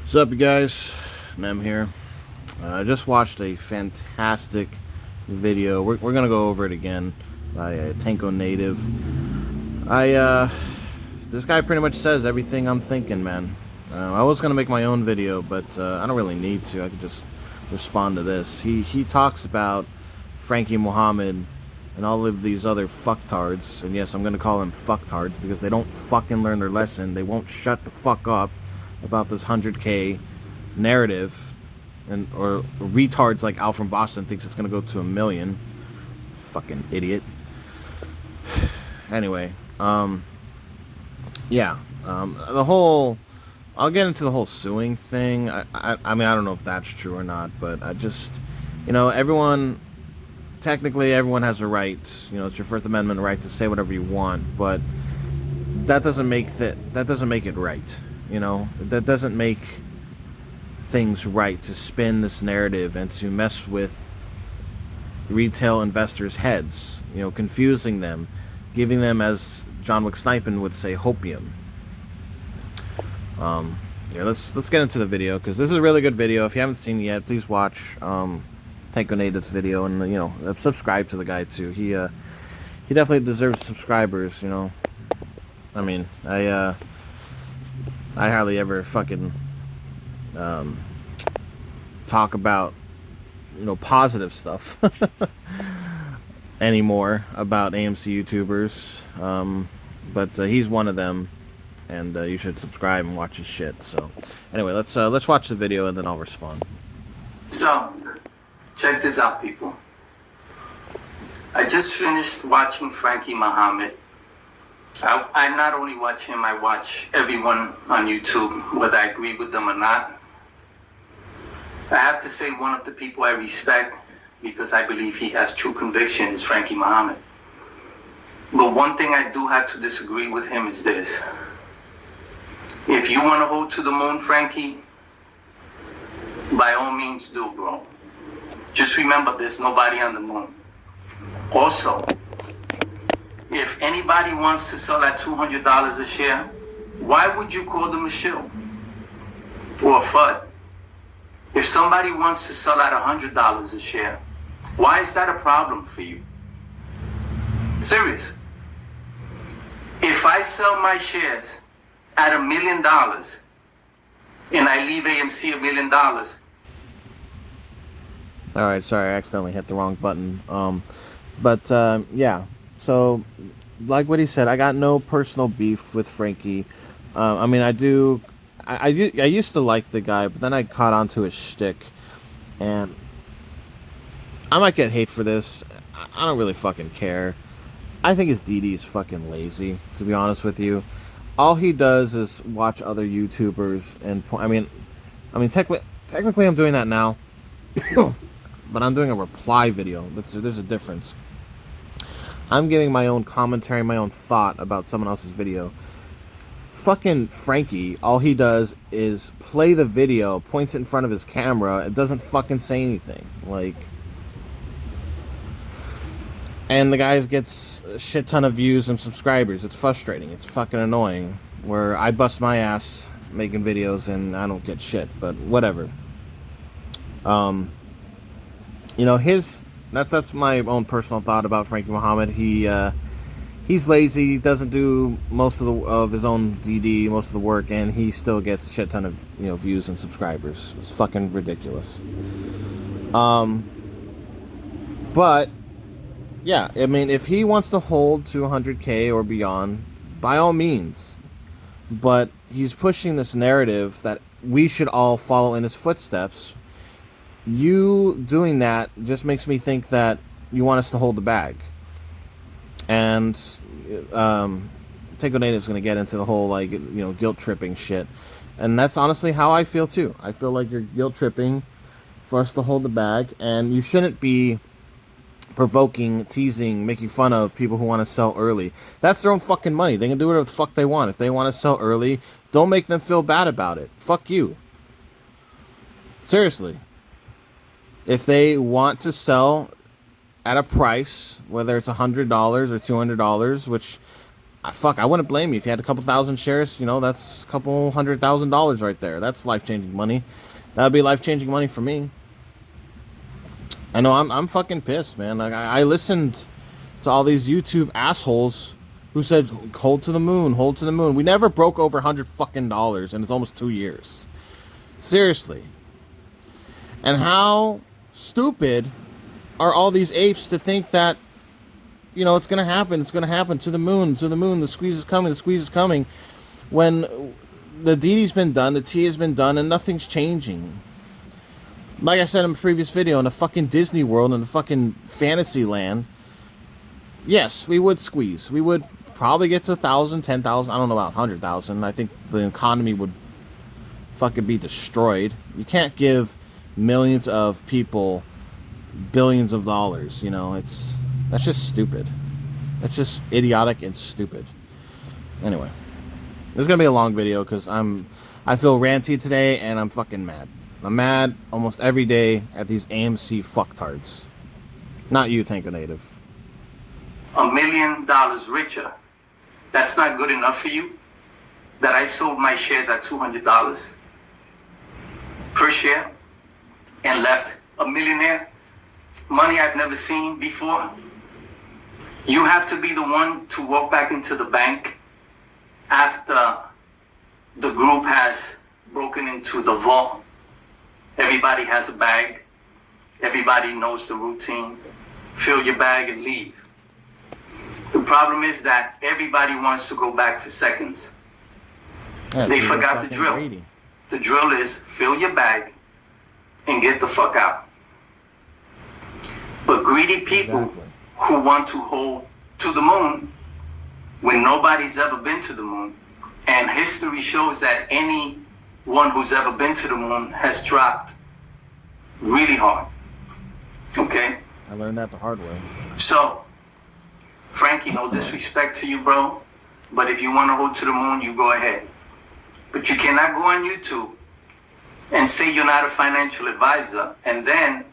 What's up, you guys? Nem here. I just watched a fantastic video. We're gonna go over it again by Tanconative. This guy pretty much says everything I'm thinking, man. I was gonna make my own video, but I don't really need to. I could just respond to this. He talks about Frankie Muhammad and all of these other fucktards, and yes, I'm gonna call them fucktards because they don't fucking learn their lesson. They won't shut the fuck up about this 100K narrative, or retards like Al from Boston thinks it's gonna go to 1 million. Fucking idiot. Anyway, yeah, the whole, I'll get into the whole suing thing. I mean, I don't know if that's true or not, but I just, technically everyone has a right, it's your First Amendment right to say whatever you want, but that doesn't make it right. That doesn't make things right to spin this narrative and to mess with retail investors' heads, confusing them, giving them, as johnwicksnipin would say, hopium. Yeah, let's get into the video, because this is a really good video. If you haven't seen it yet, please watch Tanconative's video, and subscribe to the guy too. He definitely deserves subscribers. I mean, I hardly ever fucking talk about positive stuff anymore about AMC YouTubers, but he's one of them, and you should subscribe and watch his shit. So anyway, let's watch the video and then I'll respond. So check this out, people. I just finished watching Frankie Muhammad. I not only watch him, I watch everyone on YouTube, whether I agree with them or not. I have to say one of the people I respect, because I believe he has true conviction, is Frankie Muhammad. But one thing I do have to disagree with him is this. If you want to hold to the moon, Frankie, by all means do, bro. Just remember, there's nobody on the moon. Also, if anybody wants to sell at $200 a share, why would you call them a shill or a FUD? If somebody wants to sell at $100 a share, why is that a problem for you? Serious. If I sell my shares at $1 million and I leave AMC $1 million. Alright, sorry, I accidentally hit the wrong button. Yeah. So, like what he said, I got no personal beef with Frankie. I mean, I used to like the guy, but then I caught onto his shtick, and I might get hate for this. I don't really fucking care. I think his DD is fucking lazy, to be honest with you. All he does is watch other YouTubers and I mean, technically I'm doing that now, but I'm doing a reply video. There's a difference. I'm giving my own commentary, my own thought about someone else's video. Fucking Frankie, all he does is play the video, points it in front of his camera, it doesn't fucking say anything. And the guy gets a shit ton of views and subscribers. It's frustrating. It's fucking annoying. Where I bust my ass making videos and I don't get shit, but whatever. That's my own personal thought about Frankie Muhammad. He's lazy, he doesn't do most of his own DD, most of the work, and he still gets a shit ton of views and subscribers. It's fucking ridiculous. But yeah, I mean, if he wants to hold to 100K or beyond, by all means. But he's pushing this narrative that we should all follow in his footsteps. You doing that just makes me think that you want us to hold the bag. And Tanconative's going to get into the whole, guilt tripping shit. And that's honestly how I feel too. I feel like you're guilt tripping for us to hold the bag, and you shouldn't be provoking, teasing, making fun of people who want to sell early. That's their own fucking money. They can do whatever the fuck they want. If they want to sell early, don't make them feel bad about it. Fuck you. Seriously. If they want to sell at a price, whether it's $100 or $200, which fuck, I wouldn't blame you if you had a couple thousand shares. You know, that's a couple $100,000 right there. That's life-changing money. That would be life-changing money for me. I know I'm fucking pissed, man. Like, I listened to all these YouTube assholes who said, hold to the moon, hold to the moon. We never broke over $100 fucking dollars, and it's almost 2 years. Seriously. And how stupid are all these apes to think that, you know, it's going to happen to the moon, the squeeze is coming, when the DD's been done, the T has been done, and nothing's changing. Like I said in the previous video, in the fucking Disney World, in the fucking fantasy land, yes, we would squeeze. We would probably get to 1,000, 10,000, I don't know about 100,000. I think the economy would fucking be destroyed. You can't give millions of people billions of dollars, you know. That's just stupid. That's just idiotic and stupid. Anyway, this is gonna be a long video because I feel ranty today and I'm fucking mad. I'm mad almost every day at these AMC fucktards. Not you, Tanconative. $1 million richer. That's not good enough for you? That I sold my shares at $200 per share and left a millionaire? Money I've never seen before? You have to be the one to walk back into the bank after the group has broken into the vault. Everybody has a bag. Everybody knows the routine. Fill your bag and leave. The problem is that everybody wants to go back for seconds. Yeah, they forgot the drill. Greedy. The drill is fill your bag and get the fuck out. But greedy people who want to hold to the moon when nobody's ever been to the moon, and history shows that anyone who's ever been to the moon has dropped really hard. Okay? I learned that the hard way. So, Frankie, no disrespect to you, bro, but if you want to hold to the moon, you go ahead. But you cannot go on YouTube and say you're not a financial advisor and then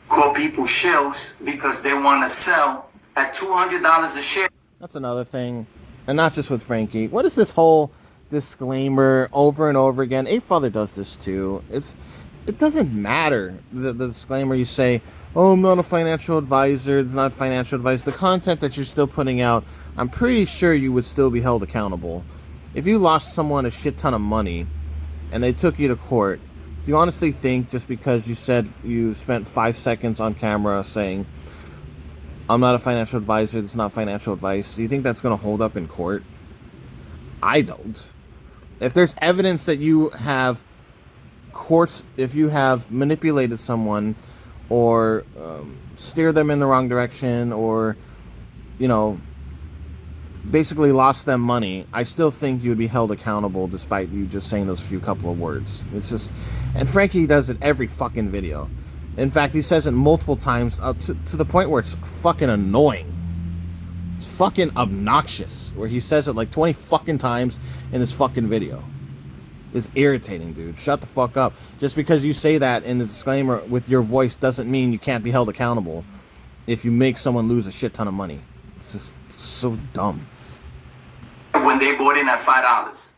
call people shills because they want to sell at $200 a share. That's another thing. And not just with Frankie. What is this whole disclaimer over and over again? Apefather does this too. It doesn't matter. The disclaimer you say, oh, I'm not a financial advisor. It's not financial advice. The content that you're still putting out, I'm pretty sure you would still be held accountable. If you lost someone a shit ton of money and they took you to court, do you honestly think just because you said you spent 5 seconds on camera saying, I'm not a financial advisor, it's not financial advice, do you think that's going to hold up in court? I don't. If there's evidence that you have if you have manipulated someone or steered them in the wrong direction or, you know, basically lost them money, I still think you'd be held accountable despite you just saying those couple of words. It's just, and Frankie does it every fucking video. In fact, he says it multiple times to the point where it's fucking annoying. It's fucking obnoxious, where he says it like 20 fucking times in his fucking video. It's irritating, dude. Shut the fuck up. Just because you say that in the disclaimer with your voice doesn't mean you can't be held accountable if you make someone lose a shit ton of money. It's just so dumb. When they bought in at $5.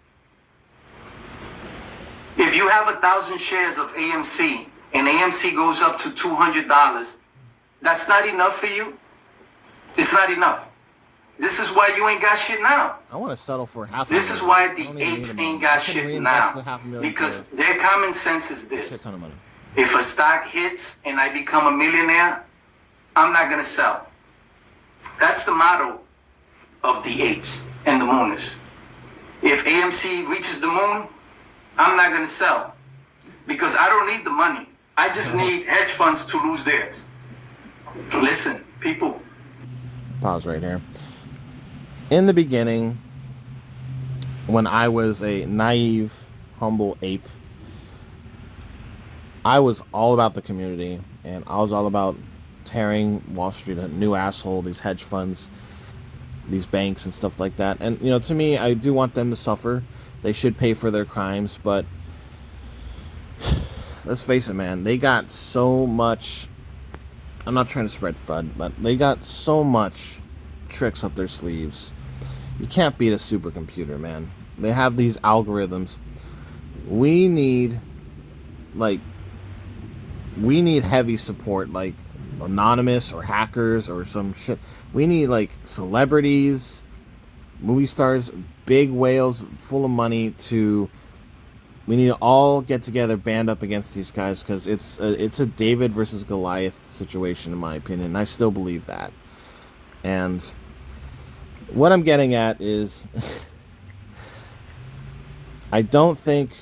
If you have 1,000 shares of AMC and AMC goes up to $200, that's not enough for you? It's not enough. This is why you ain't got shit now. I want to settle for half. This is why the apes ain't got shit now. Because their common sense is this. If a stock hits and I become a millionaire, I'm not going to sell. That's the motto of the apes and the mooners. If AMC reaches the moon, I'm not going to sell. Because I don't need the money. I just need hedge funds to lose theirs. Listen, people. Pause right here. In the beginning, when I was a naive, humble ape, I was all about the community, and I was all about tearing Wall Street a new asshole, these hedge funds, these banks and stuff like that. And, you know, to me, I do want them to suffer. They should pay for their crimes, but let's face it, man, they got so much, I'm not trying to spread FUD, but they got so much tricks up their sleeves. You can't beat a supercomputer, man. They have these algorithms. We need, like, heavy support, like anonymous or hackers or some shit. We need, like, celebrities, movie stars, big whales full of money to... We need to all get together, band up against these guys, because it's a David versus Goliath situation, in my opinion. And I still believe that. And what I'm getting at is, I don't think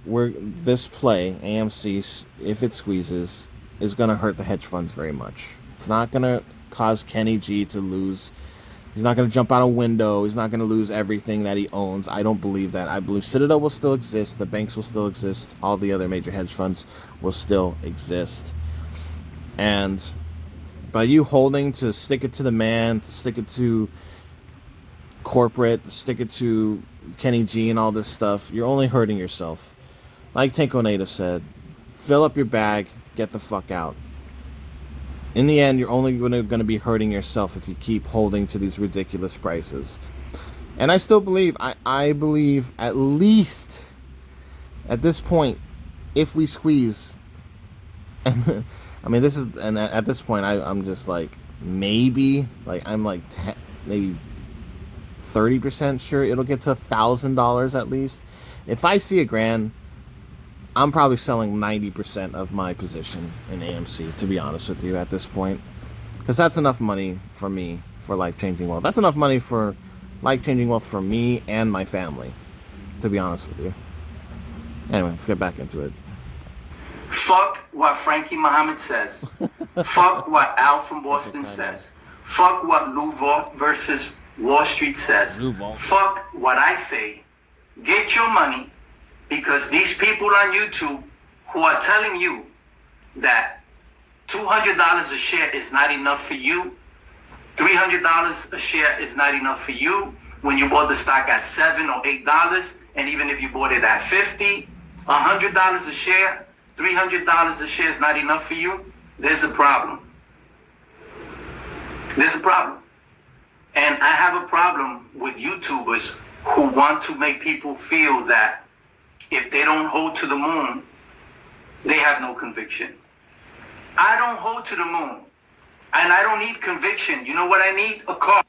this play, AMC, if it squeezes, is going to hurt the hedge funds very much. It's not going to cause Kenny G to lose. He's not going to jump out a window. He's not going to lose everything that he owns. I don't believe that. I believe Citadel will still exist. The banks will still exist. All the other major hedge funds will still exist. And by you holding to stick it to the man, to stick it to corporate, to stick it to Kenny G and all this stuff, you're only hurting yourself. Like Tanconative said, fill up your bag, get the fuck out. In the end, you're only going to be hurting yourself if you keep holding to these ridiculous prices. And I still believe, I believe at least at this point, if we squeeze, and I mean, at this point, I'm just like, maybe, like, I'm like, maybe 30% sure it'll get to $1,000 at least. If I see $1,000, I'm probably selling 90% of my position in AMC, to be honest with you, at this point. Because that's enough money for me for life-changing wealth. That's enough money for life-changing wealth for me and my family, to be honest with you. Anyway, let's get back into it. Fuck what Frankie Muhammad says. Fuck what Al from Boston says. Fuck what Lou versus Wall Street says. Fuck what I say. Get your money. Because these people on YouTube who are telling you that $200 a share is not enough for you, $300 a share is not enough for you when you bought the stock at $7 or $8, and even if you bought it at $50, $100 a share, $300 a share is not enough for you, there's a problem. There's a problem. And I have a problem with YouTubers who want to make people feel that if they don't hold to the moon, they have no conviction. I don't hold to the moon. And I don't need conviction. You know what I need? A car.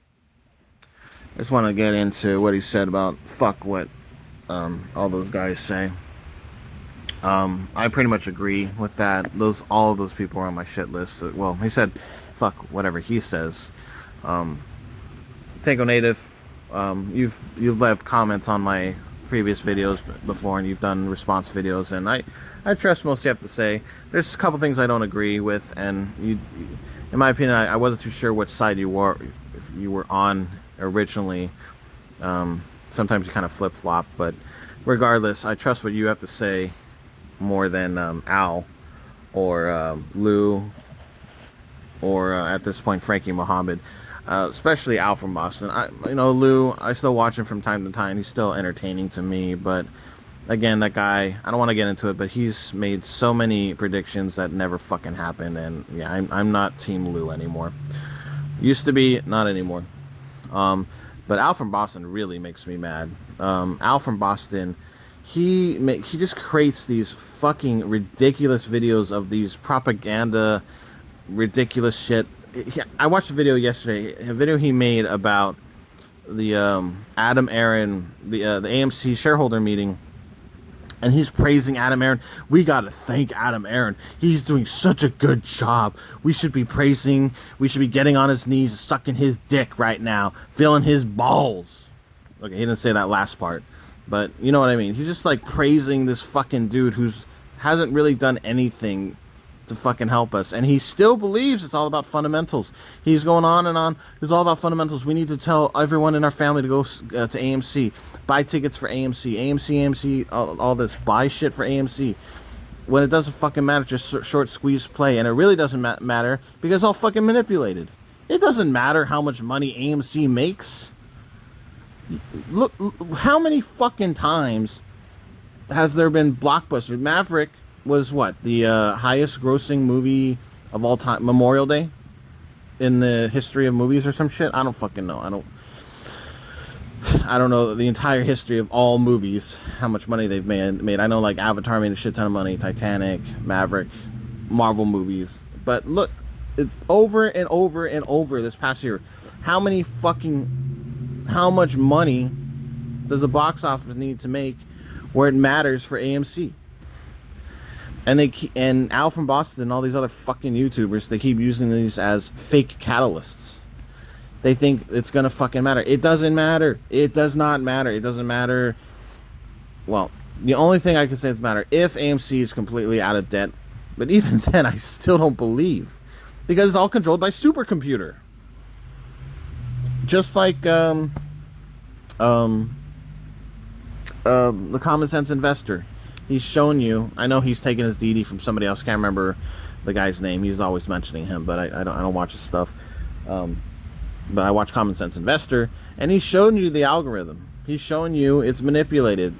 I just want to get into what he said about fuck what all those guys say. I pretty much agree with that. All of those people are on my shit list. Well, he said fuck whatever he says. Tanconative, you've left comments on my previous videos before, and you've done response videos, and I trust most you have to say. There's a couple things I don't agree with, and in my opinion, I wasn't too sure which side you were, if you were on originally. Sometimes you kind of flip-flop, but regardless, I trust what you have to say more than Al or Lou or at this point Frankie Muhammad. Especially Al from Boston. Lou, I still watch him from time to time. He's still entertaining to me. But again, that guy, I don't want to get into it, but he's made so many predictions that never fucking happened. And yeah, I'm not Team Lou anymore. Used to be, not anymore. But Al from Boston really makes me mad. Al from Boston, he just creates these fucking ridiculous videos of these propaganda, ridiculous shit. I watched a video yesterday, a video he made about the Adam Aaron, the AMC shareholder meeting, and he's praising Adam Aaron. We gotta thank Adam Aaron. He's doing such a good job. We should be praising. We should be getting on his knees, sucking his dick right now, feeling his balls. Okay, he didn't say that last part, but you know what I mean. He's just like praising this fucking dude who's hasn't really done anything to fucking help us, and he still believes it's all about fundamentals. He's going on and on. It's all about fundamentals. We need to tell everyone in our family to go to AMC, buy tickets for AMC, all this, buy shit for AMC, when it doesn't fucking matter. Just short squeeze play, and it really doesn't matter because it's all fucking manipulated. It doesn't matter how much money AMC makes. Look how many fucking times has there been blockbusters? Maverick was what, the highest grossing movie of all time, Memorial Day, in the history of movies or some shit. I don't fucking know. I don't know the entire history of all movies, how much money they've made. I know like Avatar made a shit ton of money, Titanic, Maverick, Marvel movies. But look, it's over and over and over this past year. How much money does the box office need to make where it matters for AMC? And Al from Boston and all these other fucking YouTubers, they keep using these as fake catalysts. They think it's gonna fucking matter. It doesn't matter. It does not matter. It doesn't matter. Well, the only thing I can say is matter if AMC is completely out of debt. But even then, I still don't believe, because it's all controlled by supercomputer. Just like the common sense investor. He's shown you. I know he's taken his DD from somebody else. Can't remember the guy's name. He's always mentioning him, but I don't watch his stuff. But I watch Common Sense Investor, and he's showing you the algorithm. He's showing you it's manipulated.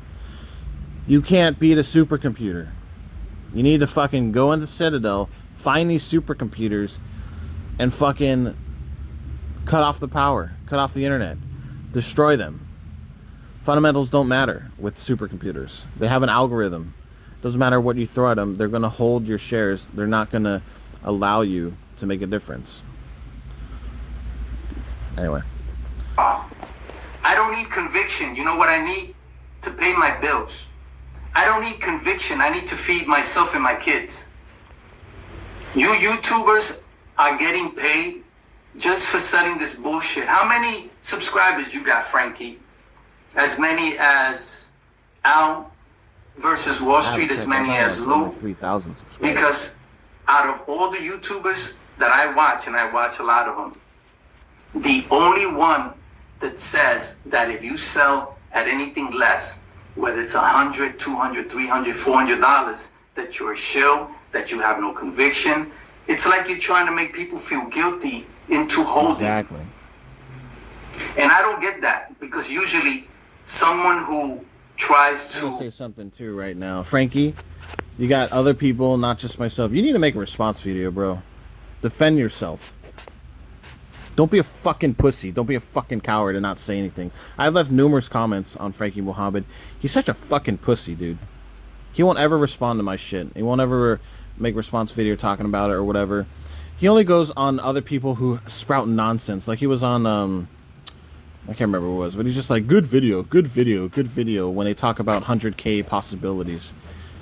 You can't beat a supercomputer. You need to fucking go into Citadel, find these supercomputers, and fucking cut off the power, cut off the internet, destroy them. Fundamentals don't matter with supercomputers. They have an algorithm. Doesn't matter what you throw at them. They're going to hold your shares. They're not going to allow you to make a difference. Anyway. I don't need conviction. You know what I need? To pay my bills. I don't need conviction. I need to feed myself and my kids. You YouTubers are getting paid just for selling this bullshit. How many subscribers you got, Frankie? As many as Al versus Wall Street, as many as Lou. 3,000 subscribers. Because out of all the YouTubers that I watch, and I watch a lot of them, the only one that says that if you sell at anything less, whether it's $100, $200, $300, $400, that you're a shill, that you have no conviction. It's like you're trying to make people feel guilty into holding. Exactly. And I don't get that, because usually someone who tries I'm gonna to say something too right now, Frankie. You got other people, not just myself. You need to make a response video, bro. Defend yourself. Don't be a fucking pussy. Don't be a fucking coward and not say anything. I've left numerous comments on Frankie Muhammad. He's such a fucking pussy, dude. He won't ever respond to my shit. He won't ever make a response video talking about it or whatever. He only goes on other people who sprout nonsense. Like he was on, I can't remember what it was, but he's just like, good video, good video, good video, when they talk about 100K possibilities.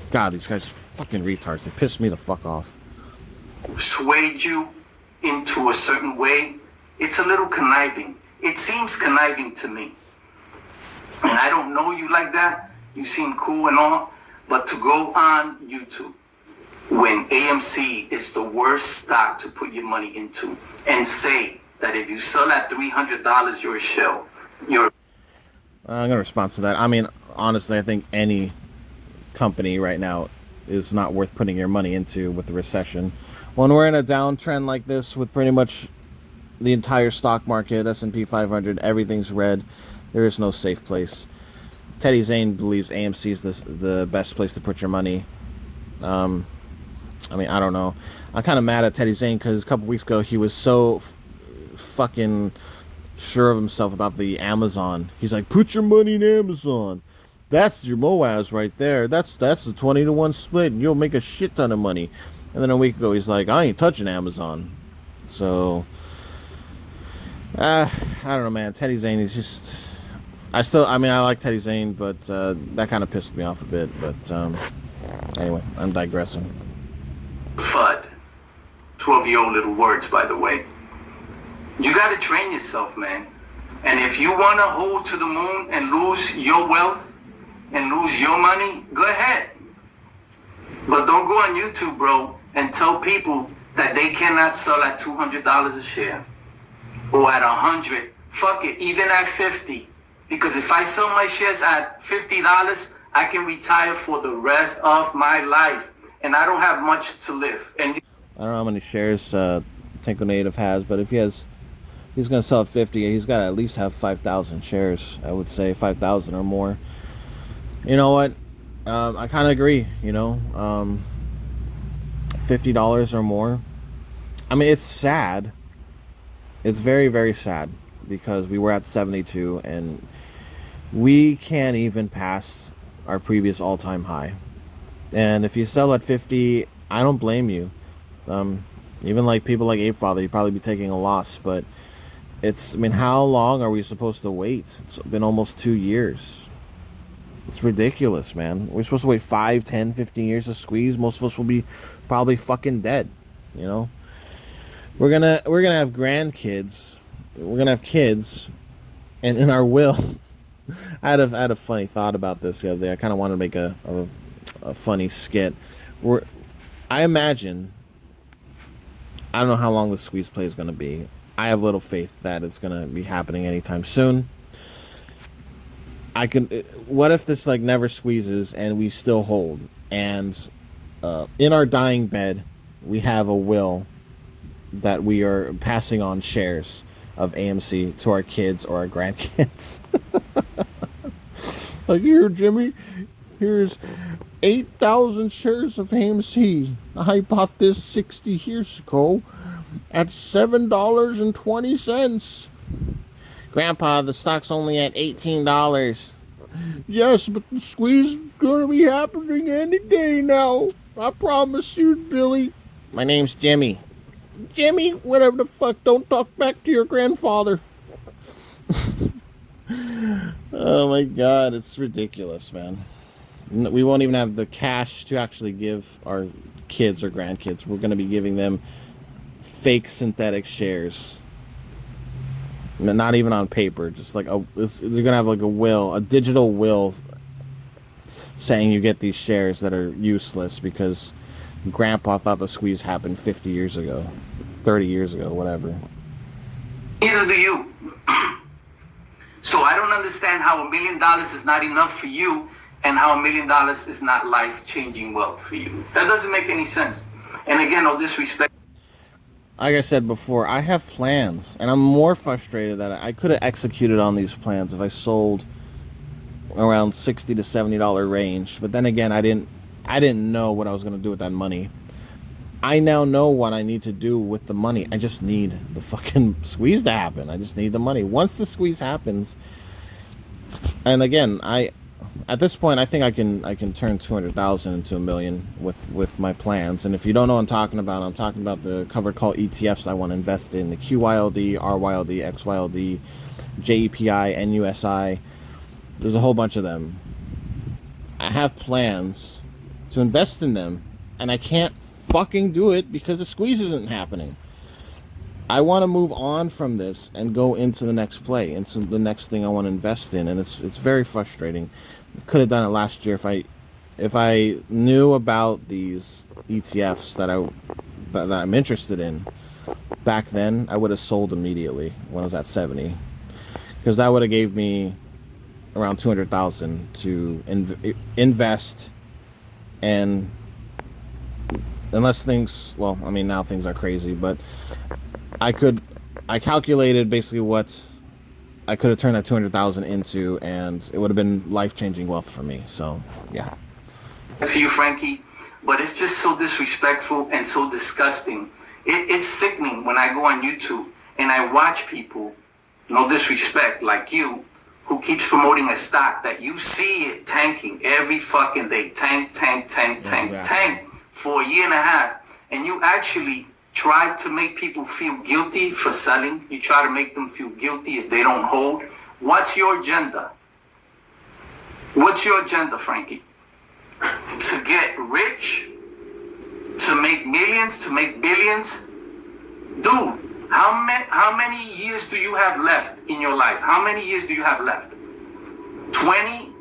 God, these guys are fucking retards. They piss me the fuck off. swayed you into a certain way. It's a little conniving. It seems conniving to me. And I don't know you like that. You seem cool and all. But to go on YouTube when AMC is the worst stock to put your money into and say that if you sell at $300, you're a shell. I'm going to respond to that. I mean, honestly, I think any company right now is not worth putting your money into with the recession. When we're in a downtrend like this with pretty much the entire stock market, S&P 500, everything's red, there is no safe place. Teddy Zane believes AMC is the best place to put your money. I mean, I don't know. I'm kind of mad at Teddy Zane because a couple weeks ago he was so fucking sure of himself about the Amazon. He's like, put your money in Amazon. That's your moass right there. That's the 20-to-1 split, and you'll make a shit ton of money. And then a week ago he's like, I ain't touching Amazon. So I don't know, man. Teddy Zane is just, I like Teddy Zane, but that kind of pissed me off a bit. But anyway, I'm digressing. FUD. 12-year-old little words, by the way. You got to train yourself, man. And if you want to hold to the moon and lose your wealth and lose your money, go ahead. But don't go on YouTube, bro, and tell people that they cannot sell at $200 a share or at $100. Fuck it, even at $50. Because if I sell my shares at $50, I can retire for the rest of my life. And I don't have much to live. And I don't know how many shares Tanconative has, but if he's going to sell at 50, he's got to at least have 5,000 shares. I would say 5,000 or more. You know what? I kind of agree, you know. $50 or more. I mean, it's sad. It's very, very sad because we were at 72 and we can't even pass our previous all-time high. And if you sell at 50, I don't blame you. Even like people like Apefather, you'd probably be taking a loss. But it's, I mean, how long are we supposed to wait? It's been almost 2 years. It's ridiculous, man. We're supposed to wait 5, 10, 15 years to squeeze. Most of us will be probably fucking dead, you know? We're gonna have grandkids. We're gonna have kids, and in our will, I had a funny thought about this the other day. I kind of wanted to make a funny skit. I imagine, I don't know how long the squeeze play is gonna be. I have little faith that it's gonna be happening anytime soon. What if this like never squeezes and we still hold, and in our dying bed we have a will that we are passing on shares of AMC to our kids or our grandkids. Like, here, Jimmy, here's 8,000 shares of AMC. I bought this 60 years ago at $7.20. Grandpa, the stock's only at $18. Yes, but the squeeze is gonna be happening any day now. I promise you, Billy. My name's Jimmy. Jimmy, whatever the fuck, don't talk back to your grandfather. Oh my god, it's ridiculous, man. We won't even have the cash to actually give our kids or grandkids. We're going to be giving them fake synthetic shares. Not even on paper, just like they're going to have like a will, a digital will saying you get these shares that are useless because Grandpa thought the squeeze happened 50 years ago, 30 years ago, whatever. Neither do you. So I don't understand how $1 million is not enough for you and how $1 million is not life-changing wealth for you. That doesn't make any sense. And again, no disrespect. Like I said before, I have plans, and I'm more frustrated that I could have executed on these plans if I sold around $60 to $70 range. But then again, I didn't know what I was going to do with that money. I now know what I need to do with the money. I just need the fucking squeeze to happen. I just need the money. Once the squeeze happens, and again, at this point, I think I can turn 200,000 into $1 million with my plans. And if you don't know what I'm talking about the covered call ETFs I want to invest in, the QYLD, RYLD, XYLD, JEPI, NUSI. There's a whole bunch of them. I have plans to invest in them, and I can't fucking do it because the squeeze isn't happening. I want to move on from this and go into the next play, into the next thing I want to invest in, and it's very frustrating. Could have done it last year if I knew about these ETFs that I'm interested in back then. I would have sold immediately when I was at 70, because that would have gave me around 200,000 to invest. And unless things, well, I mean, now things are crazy, but I calculated basically what I could have turned that 200,000 into, and it would have been life-changing wealth for me. So, yeah. For you, Frankie, but it's just so disrespectful and so disgusting. It's sickening when I go on YouTube and I watch people, no disrespect, like you, who keeps promoting a stock that you see it tanking every fucking day. Tank for a year and a half. And you actually try to make people feel guilty for selling. You try to make them feel guilty if they don't hold. What's your agenda? What's your agenda, Frankie? To get rich? To make millions? To make billions? Dude, how many years do you have left in your life? How many years do you have left? 20?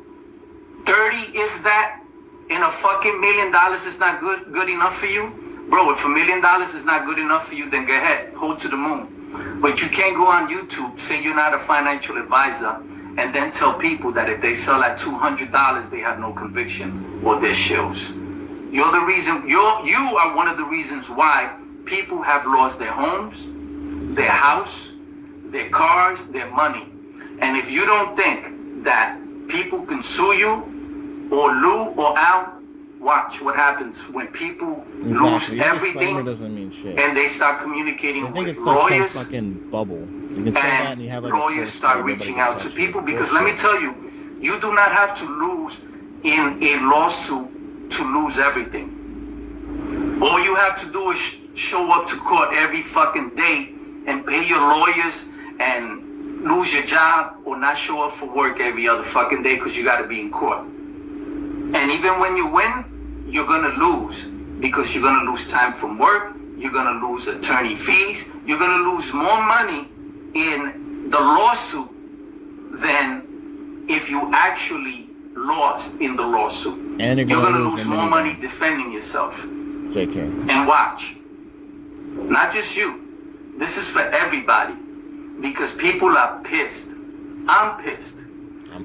30, if that? And a fucking $1 million is not good enough for you? Bro, if $1 million is not good enough for you, then go ahead, hold to the moon. But you can't go on YouTube, say you're not a financial advisor, and then tell people that if they sell at $200, they have no conviction or they're shills. You're the reason. You are one of the reasons why people have lost their homes, their house, their cars, their money. And if you don't think that people can sue you or Lou or Al, watch what happens when people lose everything doesn't mean shit. And they start communicating with it's lawyers. Like some fucking bubble. You can say that and you have like lawyers start reaching out to people because let me tell you, You do not have to lose in a lawsuit to lose everything. All you have to do is show up to court every fucking day and pay your lawyers and lose your job or not show up for work every other fucking day because you got to be in court. And even when you win, you're going to lose because you're going to lose time from work. You're going to lose attorney fees. You're going to lose more money in the lawsuit than if you actually lost in the lawsuit. And you're going to lose more money defending yourself. JK. And watch. Not just you. This is for everybody. Because people are pissed. I'm pissed.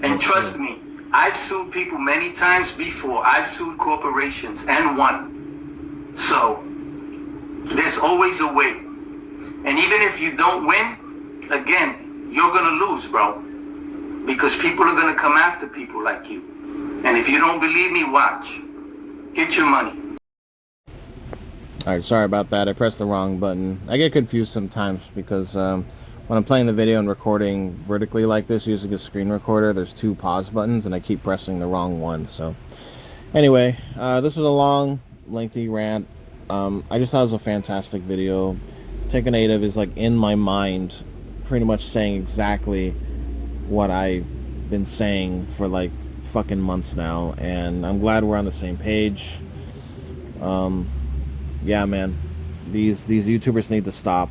And trust me, I've sued people many times before. I've sued corporations and won. So, there's always a way. And even if you don't win, again, you're going to lose, bro. Because people are going to come after people like you. And if you don't believe me, watch. Get your money. Alright, sorry about that. I pressed the wrong button. I get confused sometimes because when I'm playing the video and recording vertically like this using a screen recorder, there's two pause buttons and I keep pressing the wrong one. So anyway, this was a long, lengthy rant. I just thought it was a fantastic video. Tanconative is like in my mind pretty much saying exactly what I've been saying for like fucking months now, and I'm glad we're on the same page. Yeah, man, these YouTubers need to stop.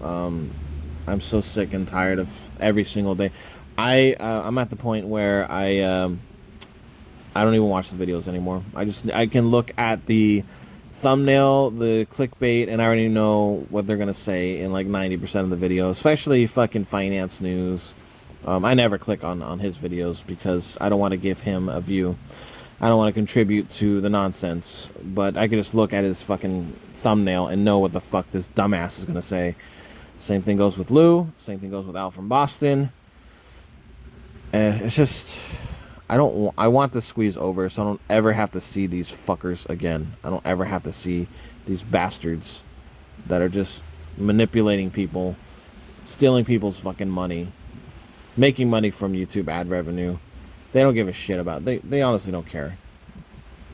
I'm so sick and tired of every single day. I'm at the point where I don't even watch the videos anymore. I can look at the thumbnail, the clickbait, and I already know what they're gonna say in like 90% of the video, especially fucking finance news. I never click on his videos because I don't want to give him a view. I don't want to contribute to the nonsense, but I can just look at his fucking thumbnail and know what the fuck this dumbass is gonna say. Same thing goes with Lou. Same thing goes with Al from Boston. It's just, I want the squeeze over so I don't ever have to see these fuckers again. I don't ever have to see these bastards that are just manipulating people, stealing people's fucking money, making money from YouTube ad revenue. They don't give a shit about it. They honestly don't care.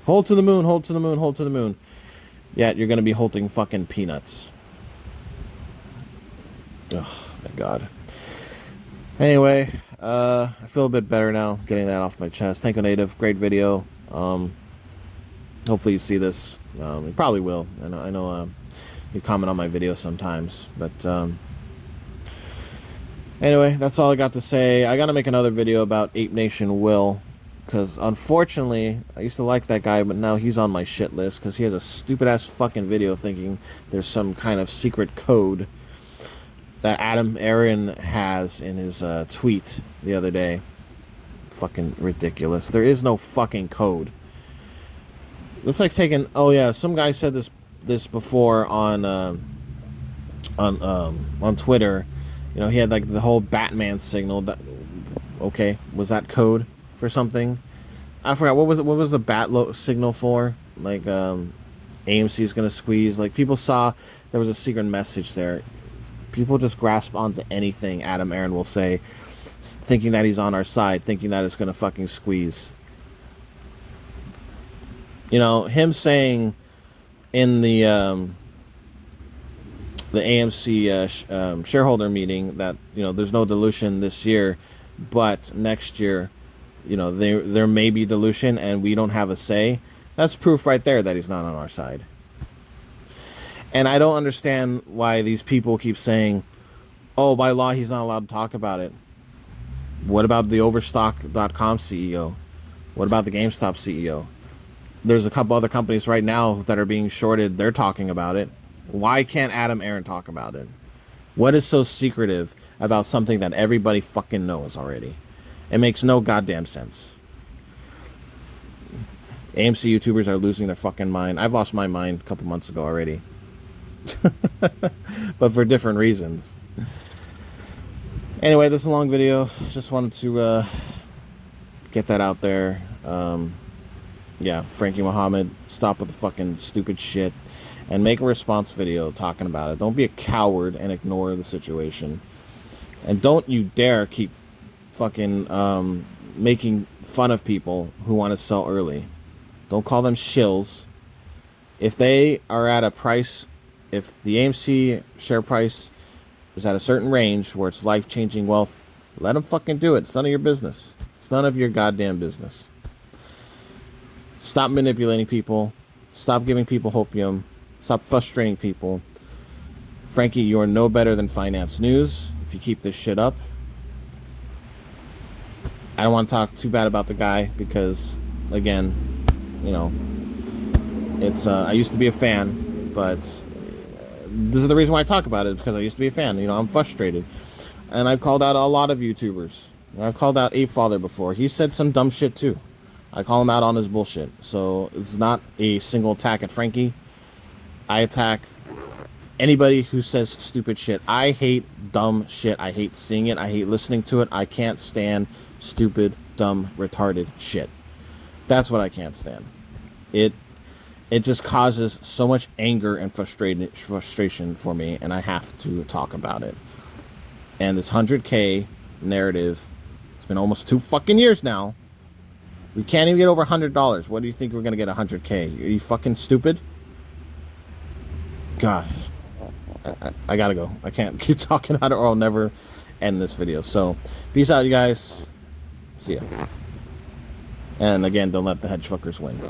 Hold to the moon, hold to the moon, hold to the moon. Yet you're going to be holding fucking peanuts. Oh, my God. Anyway, I feel a bit better now, getting that off my chest. Tanconative, great video. Hopefully you see this. You probably will. I know you comment on my videos sometimes, but anyway, that's all I got to say. I got to make another video about Ape Nation Will, because unfortunately, I used to like that guy, but now he's on my shit list because he has a stupid-ass fucking video thinking there's some kind of secret code that Adam Aaron has in his tweet the other day. Fucking ridiculous. There is no fucking code. It's like taking... Oh, yeah, some guy said this before on Twitter. You know, he had like the whole Batman signal. That, okay, was that code for something? I forgot. What was the bat signal for? Like AMC is gonna squeeze. Like people saw there was a secret message there. People just grasp onto anything Adam Aaron will say, thinking that he's on our side, thinking that it's gonna fucking squeeze. You know, him saying in the AMC shareholder meeting that, you know, there's no dilution this year, but next year, you know, there may be dilution and we don't have a say. That's proof right there that he's not on our side. And I don't understand why these people keep saying, oh, by law he's not allowed to talk about it. What about the Overstock.com CEO? What about the GameStop CEO? There's a couple other companies right now that are being shorted. They're talking about it. Why can't Adam Aaron talk about it? What is so secretive about something that everybody fucking knows already? It makes no goddamn sense. AMC YouTubers are losing their fucking mind. I've lost my mind a couple months ago already. But for different reasons. Anyway, this is a long video. Just wanted to get that out there. Yeah, Frankie Muhammad, stop with the fucking stupid shit. And make a response video talking about it. Don't be a coward and ignore the situation. And don't you dare keep fucking making fun of people who want to sell early. Don't call them shills. If they are at a price, if the AMC share price is at a certain range where it's life-changing wealth, let them fucking do it. It's none of your business. It's none of your goddamn business. Stop manipulating people. Stop giving people hopium. Stop frustrating people. Frankie, you are no better than Finance News if you keep this shit up. I don't want to talk too bad about the guy because, again, you know, it's I used to be a fan, but this is the reason why I talk about it, because I used to be a fan. You know, I'm frustrated. And I've called out a lot of YouTubers. I've called out Apefather before. He said some dumb shit too. I call him out on his bullshit. So it's not a single attack at Frankie. I attack anybody who says stupid shit. I hate dumb shit. I hate seeing it. I hate listening to it. I can't stand stupid, dumb, retarded shit. That's what I can't stand. It just causes so much anger and frustration for me, and I have to talk about it. And this 100K narrative, it's been almost 2 fucking years now. We can't even get over $100. What do you think we're gonna get 100K? Are you fucking stupid? God, I gotta go. I can't keep talking about it or I'll never end this video. So, peace out, you guys. See ya. And again, don't let the hedge fuckers win.